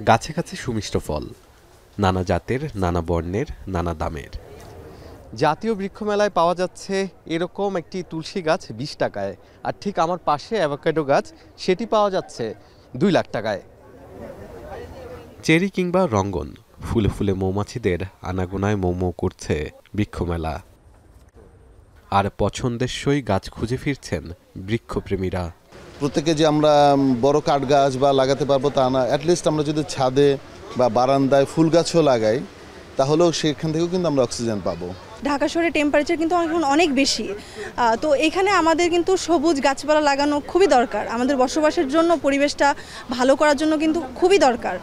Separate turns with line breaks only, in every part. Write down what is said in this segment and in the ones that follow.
গাছে গাছে সুমিষ্ট ফল, নানা জাতের, নানা বর্ণের, নানা দামের। জাতীয় বৃক্ষ মেলায় পাওয়া যাচ্ছে এরকম একটি তুলসী গাছ 20 টাকায়, আর ঠিক আমার পাশে অ্যাভোকাডো গাছ, সেটি পাওয়া যাচ্ছে 2 লাখ টাকায়। চেরি কিংবা রঙ্গন, ফুলে ফুলে মৌমাছিদের আনাগোনায় মৌ করছে বৃক্ষমেলা। আর পছন্দসই গাছ খুঁজে ফিরছেন বৃক্ষপ্রেমীরা।
প্রত্যেকে যে আমরা বড় কাঠ গাছ বা লাগাতে পারবো তা না, অ্যাটলিস্ট আমরা যদি ছাদে বা বারান্দায় ফুল গাছও লাগাই তাহলেও সেখান থেকেও কিন্তু আমরা অক্সিজেন পাবো।
ঢাকা শহরে টেম্পারেচার কিন্তু এখন অনেক বেশি, তো এখানে আমাদের কিন্তু সবুজ গাছপালা লাগানো খুবই দরকার। আমাদের বসবাসের জন্য, পরিবেশটা ভালো করার জন্য কিন্তু খুবই দরকার।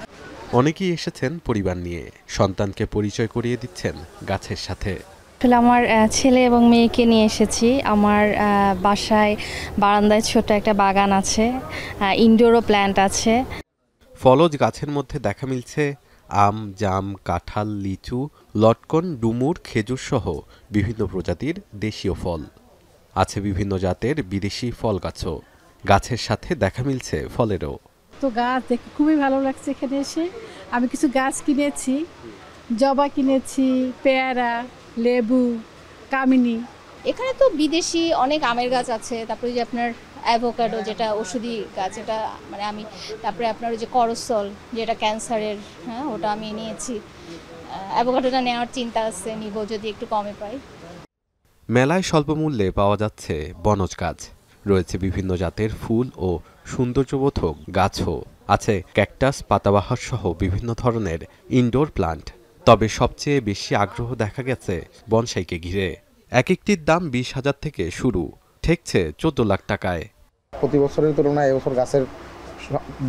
অনেকেই এসেছেন পরিবার নিয়ে, সন্তানকে পরিচয় করিয়ে দিচ্ছেন গাছের সাথে।
আসলে আমার ছেলে এবং মেয়েকে নিয়ে এসেছি। আমার বাসায় বারান্দায় ছোট একটা বাগান আছে, ইনডোরও প্ল্যান্ট আছে।
ফলজ গাছের মধ্যে দেখা মিলছে আম, জাম, কাঁঠাল, লিচু, লটকন, ডুমুর, খেজুর সহ বিভিন্ন প্রজাতির দেশীয় ফল। আছে বিভিন্ন জাতের বিদেশি ফল গাছও। গাছের সাথে দেখা মিলছে ফলেরও।
তো গাছ দেখে খুবই ভালো লাগছে এখানে এসে। আমি কিছু গাছ কিনেছি, জবা কিনেছি, পেয়ারা, লেবু, কামিনী।
এখানে তো বিদেশি অনেক আমের গাছ আছে, তারপরে যে আপনার অ্যাভোকাডো যেটা ওষুধি গাছ, এটা মানে আমি, তারপরে আপনার যে করসল যেটা ক্যান্সারের, হ্যাঁ ওটা আমি নিয়েছি। অ্যাভোকাডোটা নেওয়ার চিন্তা আছে, নিব যদি একটু কমে পাই।
মেলায় স্বল্প মূল্যে পাওয়া যাচ্ছে বনজ গাছ, রয়েছে বিভিন্ন জাতের ফুল ও সৌন্দর্যবোধক গাছও, আছে ক্যাকটাস, পাতাবাহার সহ বিভিন্ন ধরনের ইনডোর প্লান্ট। তবে সবচেয়ে বেশি আগ্রহ দেখা গেছে বনসাইকে ঘিরে। এক একটির দাম 20,000 থেকে শুরু, ঠেকছে 14 লাখ টাকায়।
প্রতি বছরের তুলনায় এবছর গাছের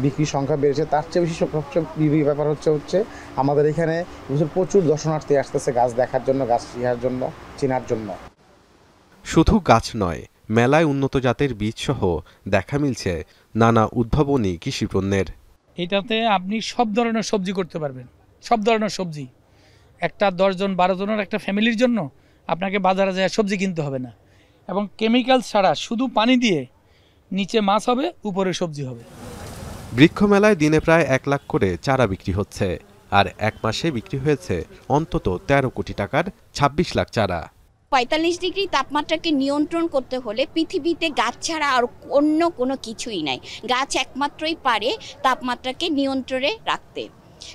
বিক্রির সংখ্যা বেড়েছে। তার চেয়ে বেশি সবচেয়ে ব্যাপার হচ্ছে আমাদের এখানে এবছর প্রচুর দর্শনার্থী আসতেছে গাছ দেখার জন্য, গাছ চেনার জন্য, চেনার জন্য।
শুধু গাছ নয়, মেলায় উন্নত জাতের বীজ সহ দেখা মিলছে নানা উদ্ভাবনী কৃষি পণ্যের।
এটাতে আপনি সব ধরনের সবজি করতে পারবেন, সব ধরনের সবজি। একটা 10 জন 12 জনের একটা ফ্যামিলির জন্য আপনাকে বাজারে যায় সবজি কিনতে হবে না, এবং কেমিক্যাল ছাড়া শুধু পানি দিয়ে নিচে মাছ হবে, উপরে সবজি হবে।
বৃক্ষ মেলায় দিনে প্রায় 1 লাখ করে চারা বিক্রি হচ্ছে, আর এক মাসে বিক্রি হয়েছে অন্তত 13 কোটি টাকার 26 লাখ চারা।
45 ডিগ্রি তাপমাত্রাকে নিয়ন্ত্রণ করতে হলে পৃথিবীতে গাছ ছাড়া আর অন্য কোনো কিছুই নাই। গাছ একমাত্রই পারে তাপমাত্রাকে নিয়ন্ত্রণে রাখতে।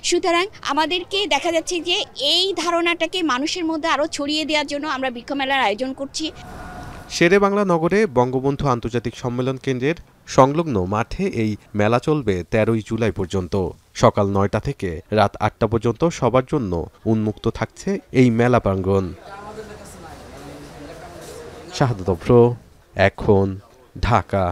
সুতরাং আমাদেরকে দেখা যাচ্ছে যে এই ধারণাটাকে মানুষের মধ্যে আরও ছড়িয়ে দেওয়ার জন্য আমরা বৃক্ষমেলার আয়োজন করছি।
শেরে বাংলা নগরে বঙ্গবন্ধু আন্তর্জাতিক সম্মেলন কেন্দ্রের সংলগ্ন মাঠে এই মেলা চলবে 13 জুলাই পর্যন্ত। সকাল 9টা থেকে রাত 8টা পর্যন্ত সবার জন্য উন্মুক্ত থাকছে এই মেলা প্রাঙ্গণ। শাহাদাত অফরো, এখন, ঢাকা।